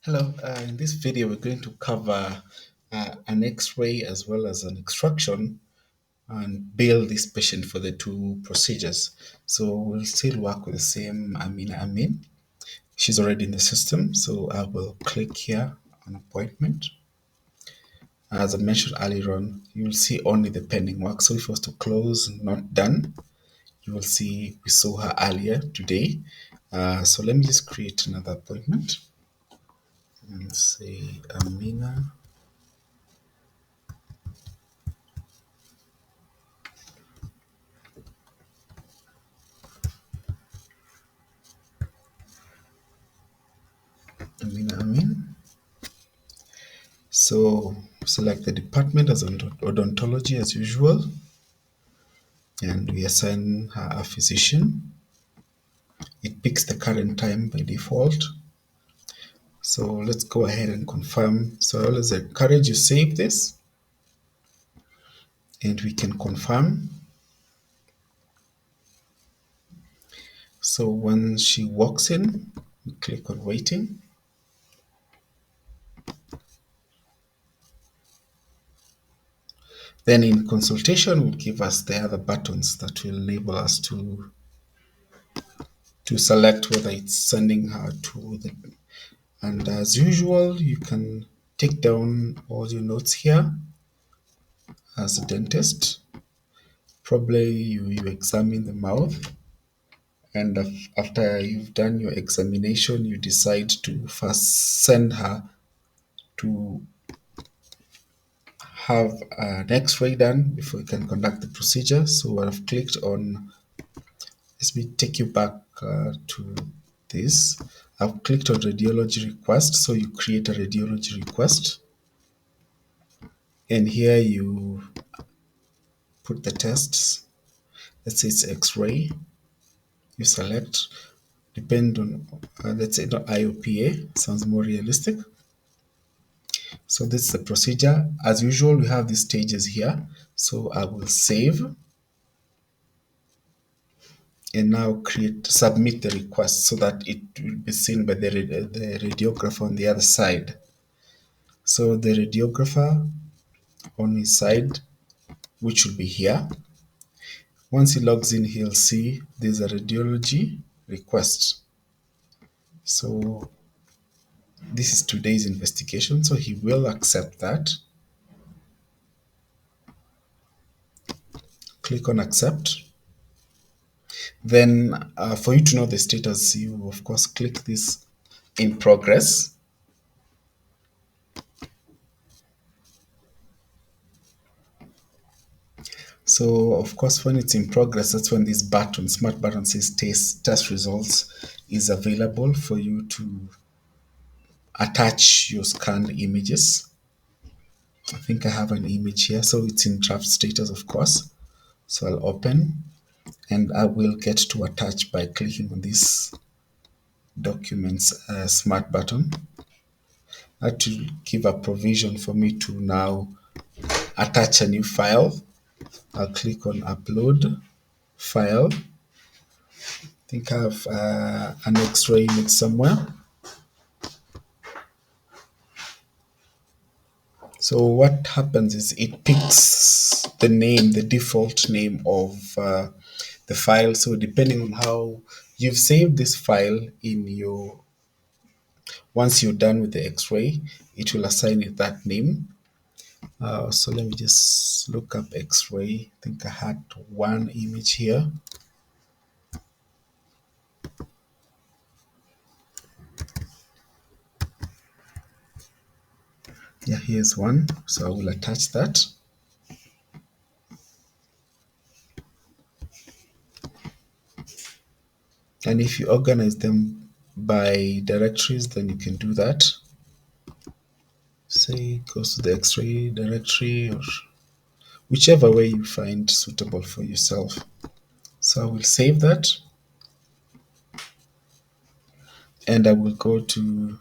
Hello, in this video we're going to cover an X-ray as well as an extraction and bill this patient for the two procedures. So we'll still work with the same Amin. She's already in the system, so I will click here on appointment. As I mentioned earlier on, you will see only the pending work. So if it was to close, not done, you will see we saw her earlier today. So let me just create another appointment and say Amina. Amin. So select the department as odontology as usual, and we assign her a physician. It picks the current time by default. So let's go ahead and confirm. So I always encourage you save this and we can confirm. So when she walks in, we click on waiting. Then in consultation will give us the other buttons that will enable us to select whether it's sending her to the. And as usual, you can take down all your notes here as a dentist. Probably you examine the mouth, and after you've done your examination, you decide to first send her to have an X-ray done before you can conduct the procedure. So I've clicked on. Let me take you back to this. I've clicked on radiology request. So you create a radiology request, and here you put the tests. Let's say it's X-ray. You select, depend on, let's say not IOPA, sounds more realistic. So this is the procedure. As usual, we have these stages here. So I will save and now submit the request so that it will be seen by the radiographer on the other side. So the radiographer on his side, which will be here, once he logs in, he'll see there's a radiology request. So this is today's investigation, so he will accept that. Click on accept. Then for you to know the status, you of course click this in progress. So of course when it's in progress, that's when this button, smart button says test results is available for you to attach your scanned images. I think I have an image here, so it's in draft status of course. So I'll open and I will get to attach by clicking on this documents smart button. That will give a provision for me to now attach a new file. I'll click on upload file. I think I have an X-ray image somewhere. So what happens is it picks the name, the default name of the file. So depending on how you've saved this file in your, once you're done with the X-ray, it will assign it that name. So let me just look up X-ray. I think I had one image here. Yeah, here's one. So I will attach that. And if you organize them by directories, then you can do that. Say goes to the X-ray directory or whichever way you find suitable for yourself. So I will save that. And I will go to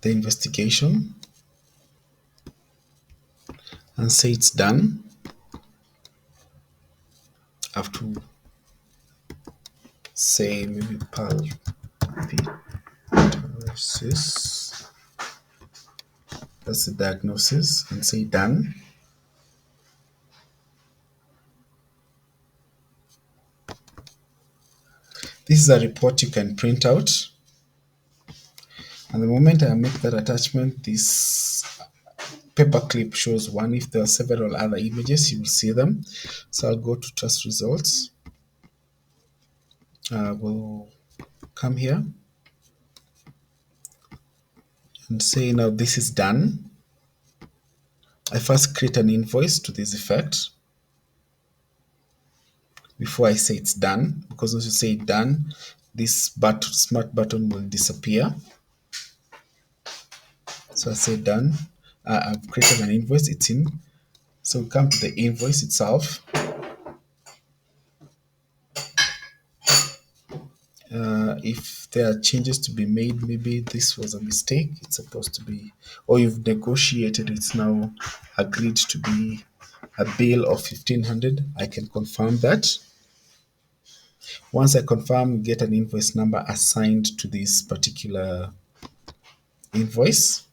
the investigation and say it's done. I have to say maybe palpitometry. diagnosis. That's the diagnosis, and say done. This is a report you can print out. And the moment I make that attachment, this paperclip shows one. If there are several other images, you will see them. So I'll go to test results. We'll come here and say now this is done. I first create an invoice to this effect before I say it's done, because once you say done, this smart button will disappear. So I say done. I've created an invoice, it's in. So we come to the invoice itself. If there are changes to be made, maybe this was a mistake, it's supposed to be, or you've negotiated, it's now agreed to be a bill of 1500, I can confirm that. Once I confirm, get an invoice number assigned to this particular invoice.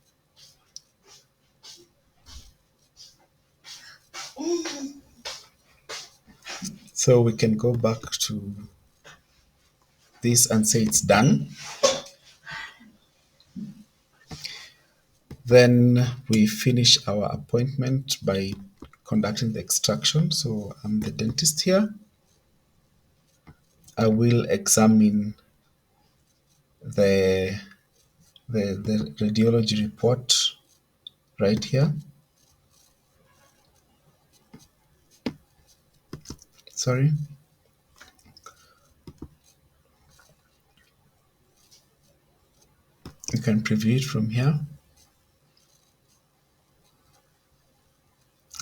So we can go back to this and say it's done. Then we finish our appointment by conducting the extraction. So I'm the dentist here. I will examine the radiology report right here. Sorry. You can preview it from here.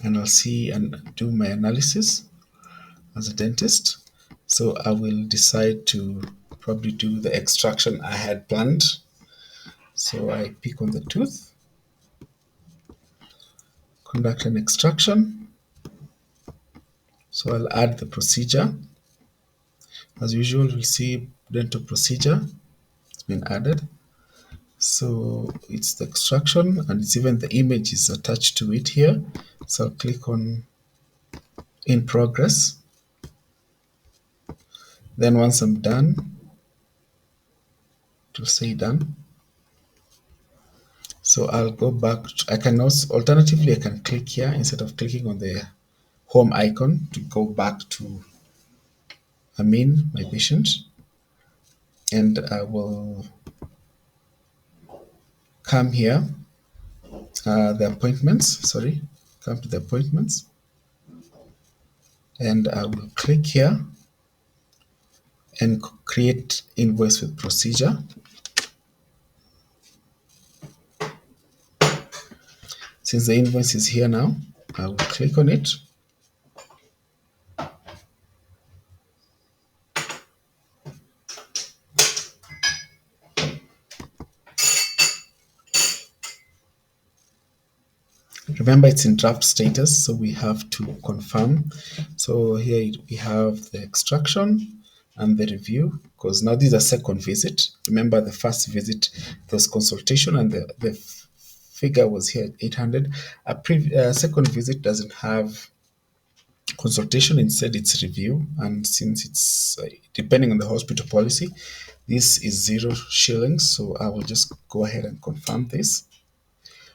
And I'll see and do my analysis as a dentist. So I will decide to probably do the extraction I had planned. So I pick on the tooth, conduct an extraction. So I'll add the procedure. As usual, we'll see dental procedure. It's been added. So it's the extraction, and it's even the image is attached to it here. So I'll click on in progress. Then once I'm done, to say done. So I'll go back. I can also, alternatively, I can click here instead of clicking on the home icon to go back to my patient. And I will come here, the appointments, sorry, come to the appointments. And I will click here and create invoice with procedure. Since the invoice is here now, I will click on it. Remember, it's in draft status, so we have to confirm. So here we have the extraction and the review, because now this is a second visit. Remember, the first visit there was consultation and the figure was here at 800. A second visit doesn't have consultation, instead it's review, and since it's depending on the hospital policy, this is 0 shillings. So I will just go ahead and confirm this.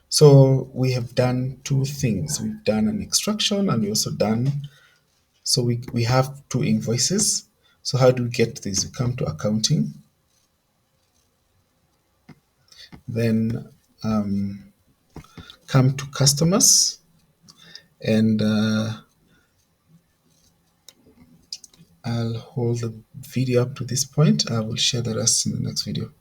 So we have done two things. We've done an extraction and we also done, so we have two invoices. So how do we get this? We come to accounting, then come to customers, and I'll hold the video up to this point. I will share the rest in the next video.